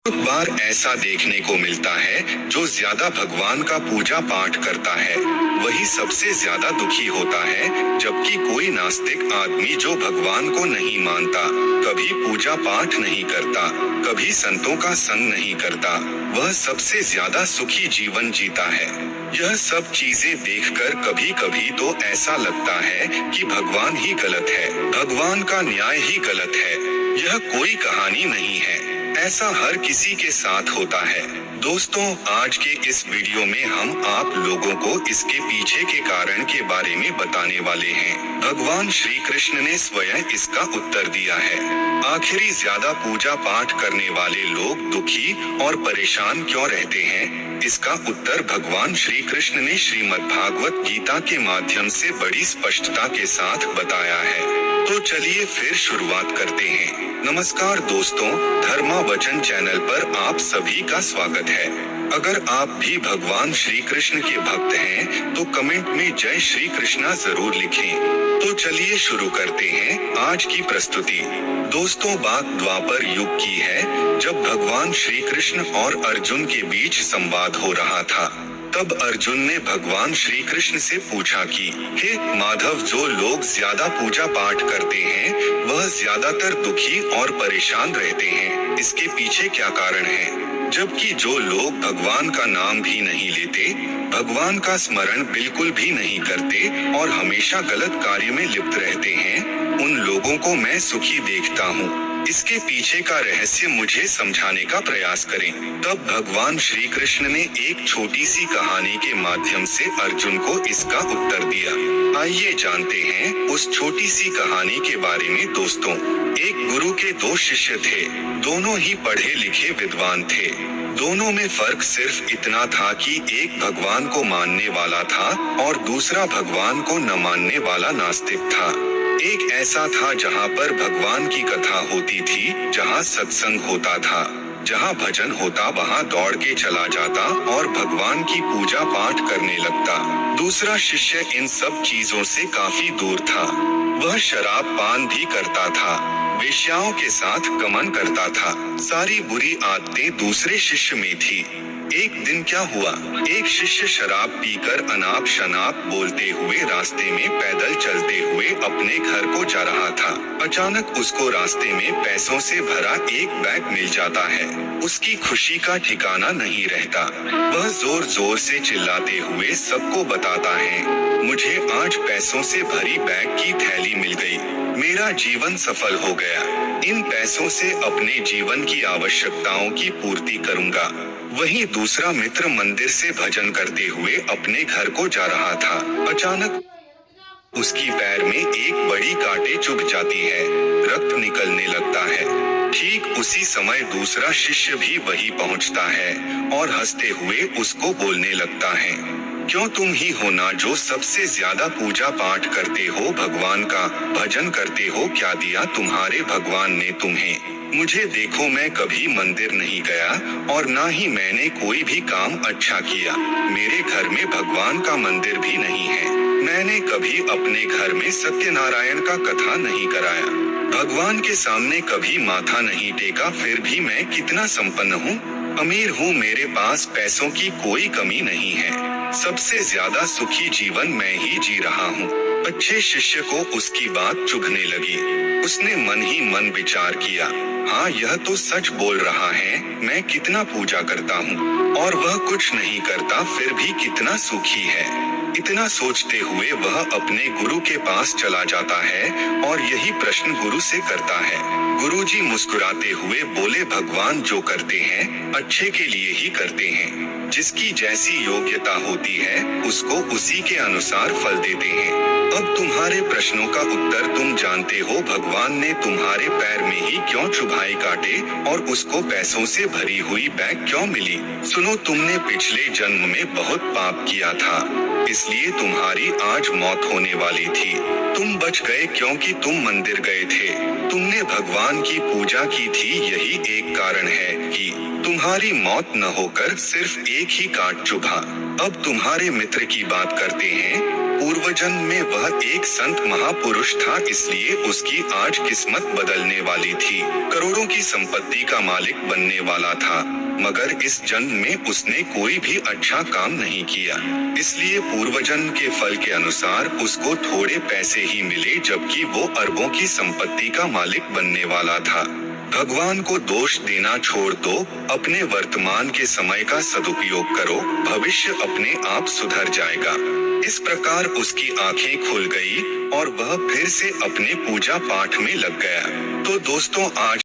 बहुत बार ऐसा देखने को मिलता है, जो ज्यादा भगवान का पूजा पाठ करता है वही सबसे ज्यादा दुखी होता है, जबकि कोई नास्तिक आदमी जो भगवान को नहीं मानता, कभी पूजा पाठ नहीं करता, कभी संतों का संग नहीं करता, वह सबसे ज्यादा सुखी जीवन जीता है। यह सब चीजें देखकर कभी कभी तो ऐसा लगता है कि भगवान ही गलत है, भगवान का न्याय ही गलत है। यह कोई कहानी नहीं है, ऐसा हर किसी के साथ होता है। दोस्तों, आज के इस वीडियो में हम आप लोगों को इसके पीछे के कारण के बारे में बताने वाले हैं। भगवान श्री कृष्ण ने स्वयं इसका उत्तर दिया है। आखिरी ज्यादा पूजा पाठ करने वाले लोग दुखी और परेशान क्यों रहते हैं? इसका उत्तर भगवान श्री कृष्ण ने श्रीमद् भागवत गीता के माध्यम से बड़ी स्पष्टता के साथ बताया है। तो चलिए फिर शुरुआत करते हैं। नमस्कार दोस्तों, धर्मा वचन चैनल पर आप सभी का स्वागत है। अगर आप भी भगवान श्री कृष्ण के भक्त हैं, तो कमेंट में जय श्री कृष्णा जरूर लिखें। तो चलिए शुरू करते हैं आज की प्रस्तुति। दोस्तों, बात द्वापर युग की है, जब भगवान श्री कृष्ण और अर्जुन के बीच संवाद हो रहा था। तब अर्जुन ने भगवान श्री कृष्ण से पूछा कि हे माधव, जो लोग ज्यादा पूजा पाठ करते हैं वह ज्यादातर दुखी और परेशान रहते हैं, इसके पीछे क्या कारण है? जबकि जो लोग भगवान का नाम भी नहीं लेते, भगवान का स्मरण बिल्कुल भी नहीं करते और हमेशा गलत कार्य में लिप्त रहते हैं, उन लोगों को मैं सुखी देखता हूँ। इसके पीछे का रहस्य मुझे समझाने का प्रयास करें। तब भगवान श्री कृष्ण ने एक छोटी सी कहानी के माध्यम से अर्जुन को इसका उत्तर दिया। आइए जानते हैं उस छोटी सी कहानी के बारे में। दोस्तों, एक गुरु के दो शिष्य थे, दोनों ही पढ़े लिखे विद्वान थे। दोनों में फर्क सिर्फ इतना था कि एक भगवान को मानने वाला था और दूसरा भगवान को न मानने वाला नास्तिक था। एक ऐसा था जहाँ पर भगवान की कथा होती थी, जहाँ सत्संग होता था, जहाँ भजन होता वहाँ दौड़ के चला जाता और भगवान की पूजा पाठ करने लगता। दूसरा शिष्य इन सब चीजों से काफी दूर था। वह शराब पान भी करता था, वेश्याओं के साथ गमन करता था। सारी बुरी आदतें दूसरे शिष्य में थी। एक दिन क्या हुआ, एक शिष्य शराब पीकर अनाप शनाप बोलते हुए रास्ते में पैदल चलते हुए अपने घर को जा रहा था। अचानक उसको रास्ते में पैसों से भरा एक बैग मिल जाता है। उसकी खुशी का ठिकाना नहीं रहता। वह जोर जोर से चिल्लाते हुए सबको बताता है, मुझे आज पैसों से भरी बैग की थैली मिल गई, मेरा जीवन सफल हो गया। इन पैसों से अपने जीवन की आवश्यकताओं की पूर्ति करूंगा। वहीं दूसरा मित्र मंदिर से भजन करते हुए अपने घर को जा रहा था। अचानक उसकी पैर में एक बड़ी कांटे चुभ जाती है, रक्त निकलने लगता है। ठीक उसी समय दूसरा शिष्य भी वहीं पहुंचता है और हंसते हुए उसको बोलने लगता है, क्यों तुम ही हो ना जो सबसे ज्यादा पूजा पाठ करते हो, भगवान का भजन करते हो, क्या दिया तुम्हारे भगवान ने तुम्हें? मुझे देखो, मैं कभी मंदिर नहीं गया और ना ही मैंने कोई भी काम अच्छा किया। मेरे घर में भगवान का मंदिर भी नहीं है। मैंने कभी अपने घर में सत्यनारायण का कथा नहीं कराया, भगवान के सामने कभी माथा नहीं टेका, फिर भी मैं कितना संपन्न हूँ, अमीर हूँ, मेरे पास पैसों की कोई कमी नहीं है। सबसे ज्यादा सुखी जीवन मैं ही जी रहा हूँ। अच्छे शिष्य को उसकी बात चुभने लगी। उसने मन ही मन विचार किया, हाँ यह तो सच बोल रहा है, मैं कितना पूजा करता हूँ और वह कुछ नहीं करता, फिर भी कितना सुखी है। इतना सोचते हुए वह अपने गुरु के पास चला जाता है और यही प्रश्न गुरु से करता है। गुरुजी मुस्कुराते हुए बोले, भगवान जो करते हैं अच्छे के लिए ही करते हैं। जिसकी जैसी योग्यता होती है उसको उसी के अनुसार फल देते हैं। अब तुम्हारे प्रश्नों का उत्तर तुम जानते हो, भगवान ने तुम्हारे पैर में ही क्यों चुभाए कांटे और उसको पैसों से भरी हुई बैग क्यों मिली? सुनो, तुमने पिछले जन्म में बहुत पाप किया था, इसलिए तुम्हारी आज मौत होने वाली थी। तुम बच गए क्योंकि तुम मंदिर गए थे, तुमने भगवान की पूजा की थी, यही एक कारण है कि तुम तुम्हारी मौत न होकर सिर्फ एक ही काट चुभा। अब तुम्हारे मित्र की बात करते हैं। पूर्वजन्म में वह एक संत महापुरुष था, इसलिए उसकी आज किस्मत बदलने वाली थी। करोड़ों की संपत्ति का मालिक बनने वाला था, मगर इस जन्म में उसने कोई भी अच्छा काम नहीं किया, इसलिए पूर्वजन्म के फल के अनुसार उसको थोड़े पैसे ही मिले, जबकि वो अरबों की संपत्ति का मालिक बनने वाला था। भगवान को दोष देना छोड़ दो, अपने वर्तमान के समय का सदुपयोग करो, भविष्य अपने आप सुधर जाएगा। इस प्रकार उसकी आंखें खुल गई और वह फिर से अपने पूजा पाठ में लग गया। तो दोस्तों, आज